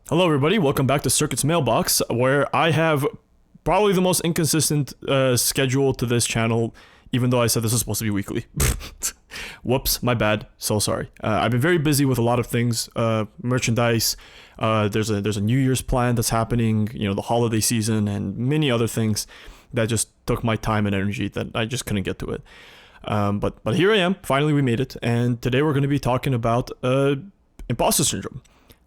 Hello, everybody. Welcome back to Circuit's Mailbox, where I have probably the most inconsistent schedule to this channel, even though I said this is supposed to be weekly. Whoops, my bad. So sorry. I've been very busy with a lot of things, merchandise. There's a New Year's plan that's happening, the holiday season, and many other things that just took my time and energy that I just couldn't get to it. But here I am. Finally, we made it, and today we're going to be talking about imposter syndrome.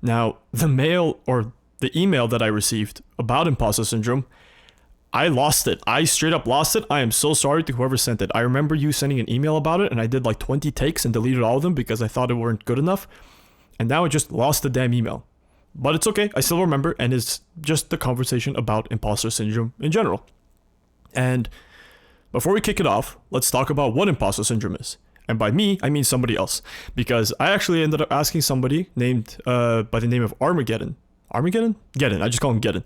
Now, the mail or the email that I received about imposter syndrome, I lost it. I straight up lost it. I am so sorry to whoever sent it. I remember you sending an email about it, and I did like 20 takes and deleted all of them because I thought it weren't good enough. And now I just lost the damn email. But it's okay. I still remember, and it's just the conversation about imposter syndrome in general. And before we kick it off, let's talk about what imposter syndrome is. And by me, I mean somebody else, because I actually ended up asking somebody named by the name of Armageddon. Armageddon? Geddon. I just call him Geddon.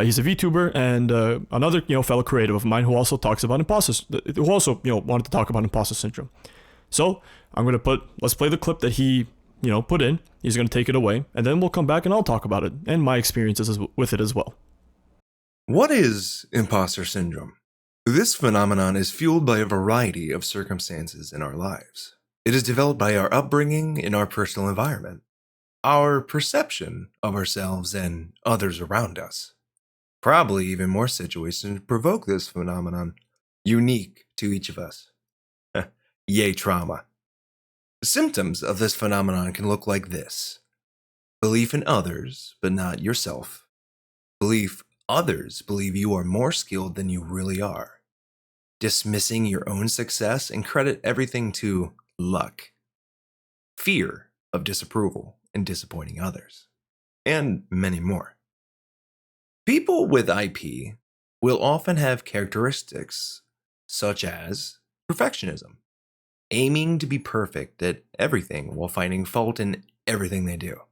He's a VTuber and another fellow creative of mine who also talks about who also wanted to talk about imposter syndrome. So let's play the clip that he put in. He's gonna take it away, and then we'll come back and I'll talk about it and my experiences with it as well. What is imposter syndrome? This phenomenon is fueled by a variety of circumstances in our lives. It is developed by our upbringing in our personal environment, our perception of ourselves and others around us. Probably even more situations provoke this phenomenon, unique to each of us. Yay, trauma. Symptoms of this phenomenon can look like this: belief in others, but not yourself. Belief others believe you are more skilled than you really are. Dismissing your own success and credit everything to luck. Fear of disapproval and disappointing others. And many more. People with IP will often have characteristics such as perfectionism, aiming to be perfect at everything while finding fault in everything they do.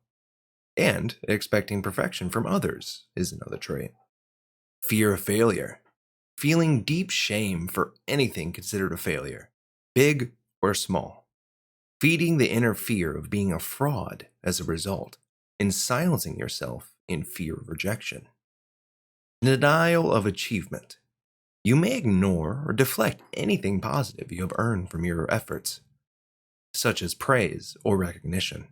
And expecting perfection from others is another trait. Fear of failure, feeling deep shame for anything considered a failure, big or small. Feeding the inner fear of being a fraud as a result, and silencing yourself in fear of rejection. Denial of achievement. You may ignore or deflect anything positive you have earned from your efforts, such as praise or recognition.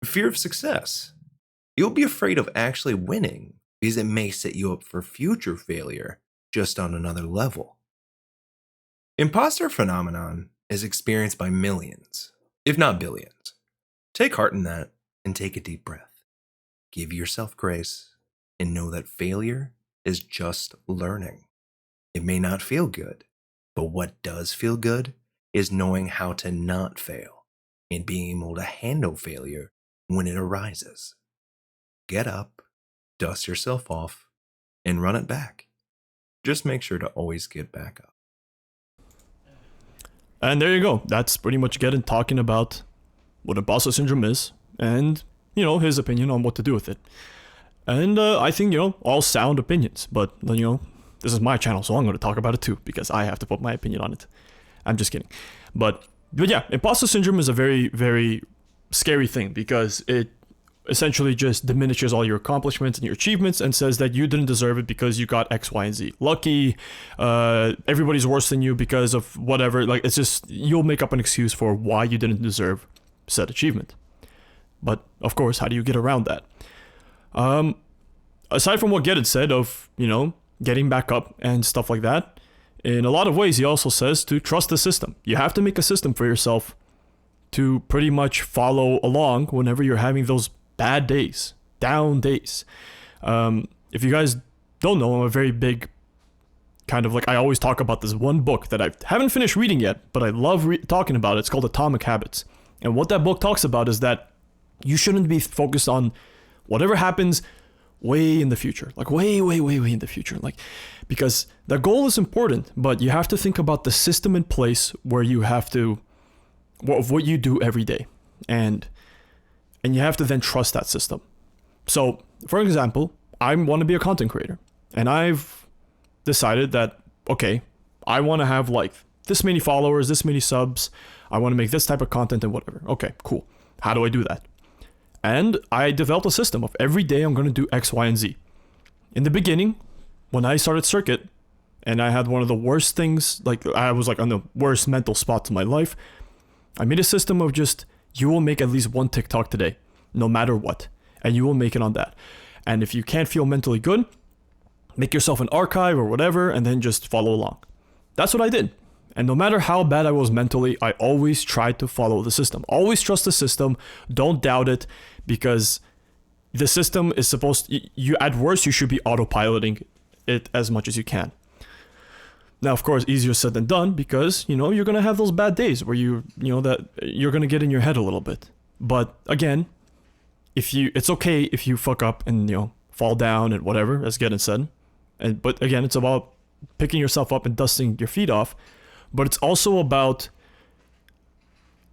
Fear of success. You'll be afraid of actually winning because it may set you up for future failure just on another level. Imposter phenomenon is experienced by millions, if not billions. Take heart in that and take a deep breath. Give yourself grace and know that failure is just learning. It may not feel good, but what does feel good is knowing how to not fail and being able to handle failure when it arises. Get up, dust yourself off, and run it back. Just make sure to always get back up. And there you go. That's pretty much Geddon talking about what imposter syndrome is and, his opinion on what to do with it. And I think, all sound opinions. But, this is my channel, so I'm going to talk about it too because I have to put my opinion on it. I'm just kidding. But yeah, imposter syndrome is a very, very scary thing because it essentially just diminishes all your accomplishments and your achievements and says that you didn't deserve it because you got X, Y, and Z. Lucky, everybody's worse than you because of whatever. Like, it's just, you'll make up an excuse for why you didn't deserve said achievement. But, of course, how do you get around that? Aside from what Geddon said of, getting back up and stuff like that, in a lot of ways, he also says to trust the system. You have to make a system for yourself to pretty much follow along whenever you're having those bad days, down days. If you guys don't know, I'm a very big kind of I always talk about this one book that I haven't finished reading yet, but I love talking about it. It's called Atomic Habits. And what that book talks about is that you shouldn't be focused on whatever happens way in the future, way in the future, because the goal is important, but you have to think about the system in place where you have to, what you do every day. And you have to then trust that system. So, for example, I want to be a content creator. And I've decided that, okay, I want to have this many followers, this many subs. I want to make this type of content and whatever. Okay, cool. How do I do that? And I developed a system of every day I'm going to do X, Y, and Z. In the beginning, when I started Circuit, and I had one of the worst things, like I was like on the worst mental spots in my life, I made a system of just, you will make at least one TikTok today, no matter what. And you will make it on that. And if you can't feel mentally good, make yourself an archive or whatever, and then just follow along. That's what I did. And no matter how bad I was mentally, I always tried to follow the system. Always trust the system. Don't doubt it, because the system is supposed, you at worst, you should be autopiloting it as much as you can. Now, of course, easier said than done, because, you know, you're going to have those bad days where that you're going to get in your head a little bit. But again, it's okay if you fuck up and, fall down and whatever, as Gettin said. But again, it's about picking yourself up and dusting your feet off. But it's also about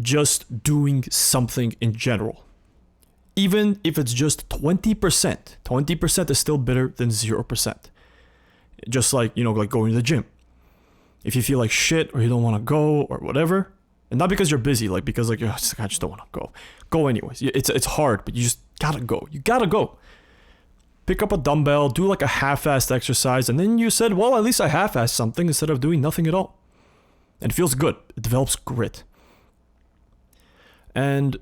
just doing something in general. Even if it's just 20%, 20% is still better than 0%. Just like, like going to the gym. If you feel like shit or you don't want to go or whatever, and not because you're busy, like because like I just don't want to go. Go anyways. It's hard, but you just gotta go. You gotta go. Pick up a dumbbell, do like a half-assed exercise, and then you said, well, at least I half-assed something instead of doing nothing at all. And it feels good. It develops grit. And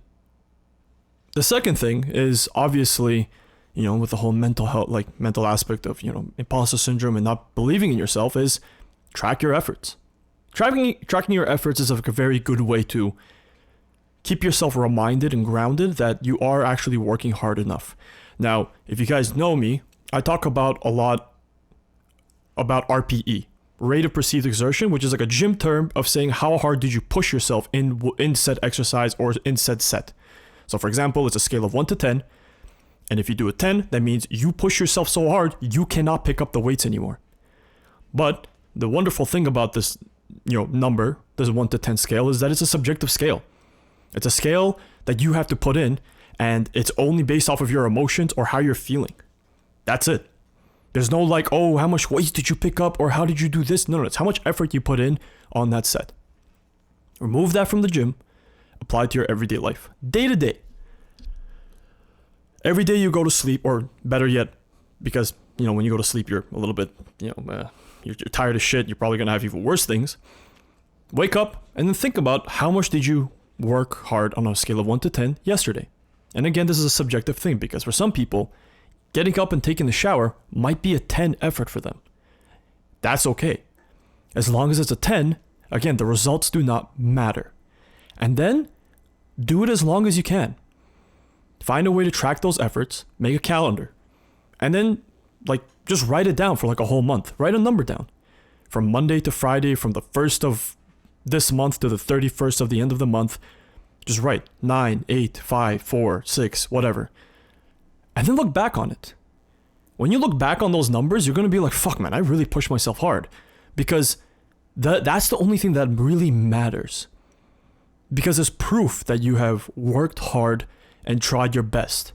the second thing is obviously, with the whole mental health, like mental aspect of, imposter syndrome and not believing in yourself, is track your efforts. Tracking your efforts is like a very good way to keep yourself reminded and grounded that you are actually working hard enough. Now, if you guys know me, I talk about a lot about RPE, rate of perceived exertion, which is like a gym term of saying how hard did you push yourself in said exercise or in said set. So for example, it's a scale of 1 to 10. And if you do a 10, that means you push yourself so hard, you cannot pick up the weights anymore. But the wonderful thing about this, number, this 1 to 10 scale, is that it's a subjective scale. It's a scale that you have to put in, and it's only based off of your emotions or how you're feeling. That's it. There's no like, oh, how much weight did you pick up or how did you do this? No, it's how much effort you put in on that set. Remove that from the gym, apply it to your everyday life, day to day. Every day you go to sleep, or better yet, because, when you go to sleep, you're a little bit, you're tired as shit. You're probably going to have even worse things. Wake up and then think about how much did you work hard on a scale of 1 to 10 yesterday. And again, this is a subjective thing, because for some people, getting up and taking the shower might be a 10 effort for them. That's okay. As long as it's a 10, again, the results do not matter. And then do it as long as you can. Find a way to track those efforts, make a calendar, and then just write it down for like a whole month. Write a number down. From Monday to Friday, from the 1st of this month to the 31st of the end of the month, just write 9, 8, 5, 4, 6, whatever. And then look back on it. When you look back on those numbers, you're going to be like, fuck man, I really pushed myself hard. Because that's the only thing that really matters. Because it's proof that you have worked hard and tried your best.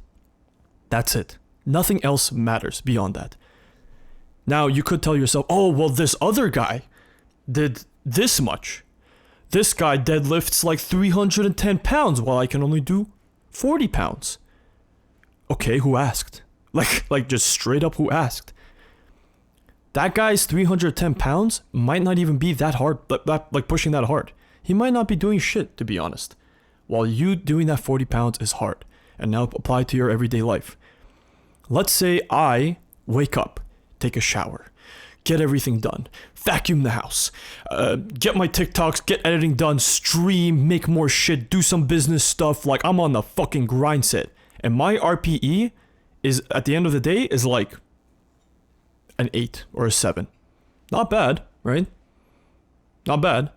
That's it. Nothing else matters beyond that. Now, you could tell yourself, oh, well, this other guy did this much. This guy deadlifts like 310 pounds while I can only do 40 pounds. Okay, who asked? Like just straight up, who asked? That guy's 310 pounds might not even be that hard, like pushing that hard. He might not be doing shit, to be honest. While you doing that 40 pounds is hard. And now apply to your everyday life. Let's say I wake up, take a shower, get everything done, vacuum the house, get my TikToks, get editing done, stream, make more shit, do some business stuff. Like I'm on the fucking grind set. And my RPE is, at the end of the day, is like an 8 or a 7. Not bad, right? Not bad.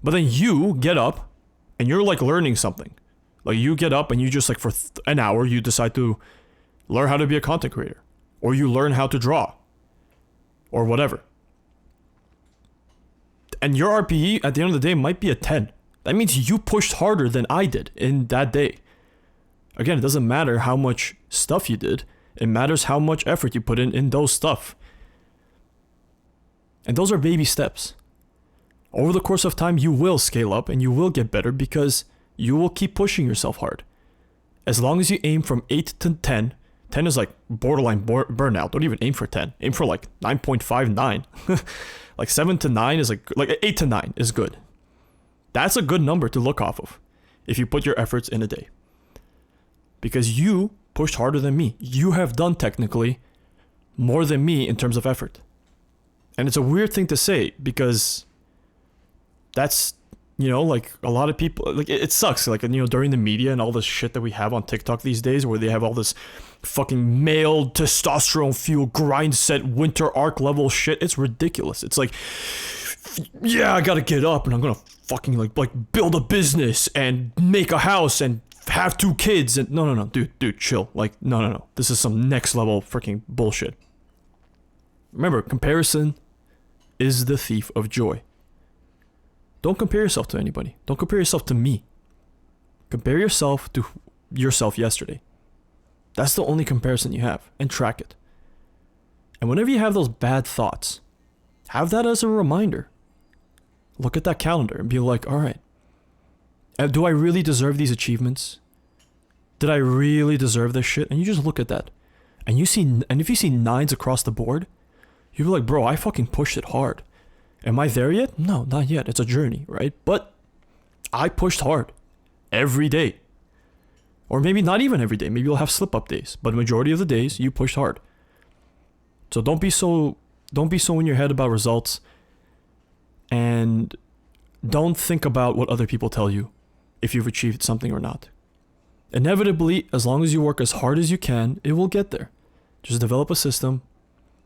But then you get up and you're like learning something. Like you get up and you just like for an hour, you decide to learn how to be a content creator. Or you learn how to draw. Or whatever. And your RPE at the end of the day might be a 10. That means you pushed harder than I did in that day. Again, it doesn't matter how much stuff you did. It matters how much effort you put in those stuff. And those are baby steps. Over the course of time, you will scale up and you will get better because you will keep pushing yourself hard. As long as you aim from 8 to 10, 10 is like borderline burnout. Don't even aim for 10. Aim for like 9.59. Like 7 to 9 is like 8 to 9 is good. That's a good number to look off of if you put your efforts in a day. Because you pushed harder than me. You have done technically more than me in terms of effort. And it's a weird thing to say because that's, you know, like a lot of people, like it sucks. Like, you know, during the media and all this shit that we have on TikTok these days where they have all this fucking male testosterone fueled grind set winter arc level shit. It's ridiculous. It's like, yeah, I gotta get up and I'm gonna fucking like build a business and make a house and have 2 kids. And no, dude, chill. Like, no. This is some next level freaking bullshit. Remember, comparison is the thief of joy. Don't compare yourself to anybody. Don't compare yourself to me. Compare yourself to yourself yesterday. That's the only comparison you have, and track it. And whenever you have those bad thoughts, have that as a reminder. Look at that calendar and be like, all right, do I really deserve these achievements? Did I really deserve this shit? And you just look at that. And if you see 9s across the board, you're like, bro, I fucking pushed it hard. Am I there yet? No, not yet. It's a journey, right? But I pushed hard every day. Or maybe not even every day. Maybe you'll have slip-up days. But the majority of the days, you pushed hard. So don't be so in your head about results. And don't think about what other people tell you if you've achieved something or not. Inevitably, as long as you work as hard as you can, it will get there. Just develop a system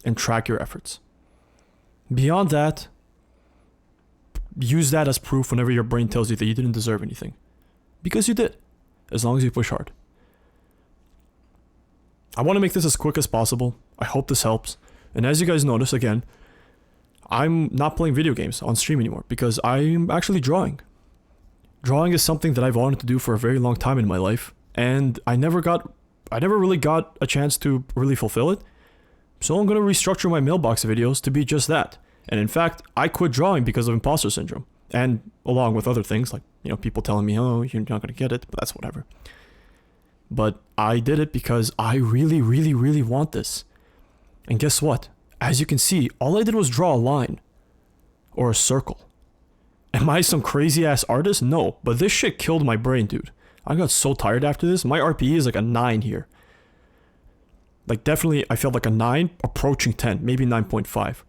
and track your efforts. Beyond that, use that as proof whenever your brain tells you that you didn't deserve anything. Because you did, as long as you push hard. I want to make this as quick as possible. I hope this helps. And as you guys notice, again, I'm not playing video games on stream anymore because I'm actually drawing. Drawing is something that I've wanted to do for a very long time in my life, and I never really got a chance to really fulfill it. So I'm going to restructure my mailbox videos to be just that. And in fact, I quit drawing because of imposter syndrome. And along with other things like, you know, people telling me, oh, you're not going to get it, but that's whatever. But I did it because I really, really, really want this. And guess what? As you can see, all I did was draw a line or a circle. Am I some crazy ass artist? No, but this shit killed my brain, dude. I got so tired after this. My RPE is like a 9 here. Like definitely I felt like a 9 approaching 10, maybe 9.5.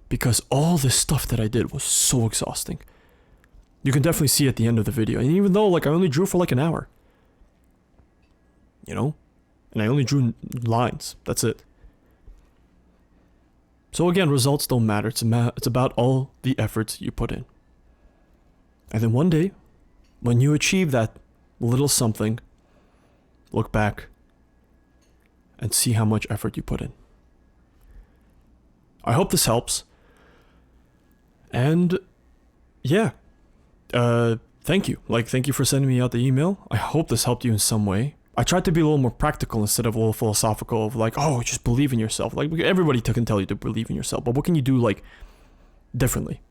Because all this stuff that I did was so exhausting. You can definitely see at the end of the video. And even though like I only drew for like an hour. You know? And I only drew lines. That's it. So again, results don't matter. It's about all the efforts you put in. And then one day, when you achieve that little something, look back and see how much effort you put in. I hope this helps. And yeah, thank you. Thank you for sending me out the email. I hope this helped you in some way. I tried to be a little more practical instead of a little philosophical of like, oh, just believe in yourself. Like everybody can tell you to believe in yourself, but what can you do like differently?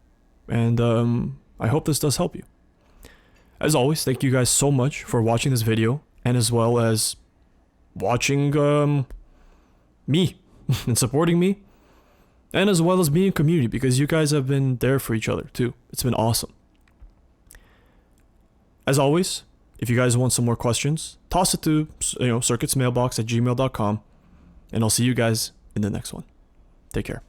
And I hope this does help you. As always, thank you guys so much for watching this video and as well as watching me and supporting me and as well as being a community because you guys have been there for each other too. It's been awesome. As always, if you guys want some more questions, toss it to, circuitsmailbox@gmail.com and I'll see you guys in the next one. Take care.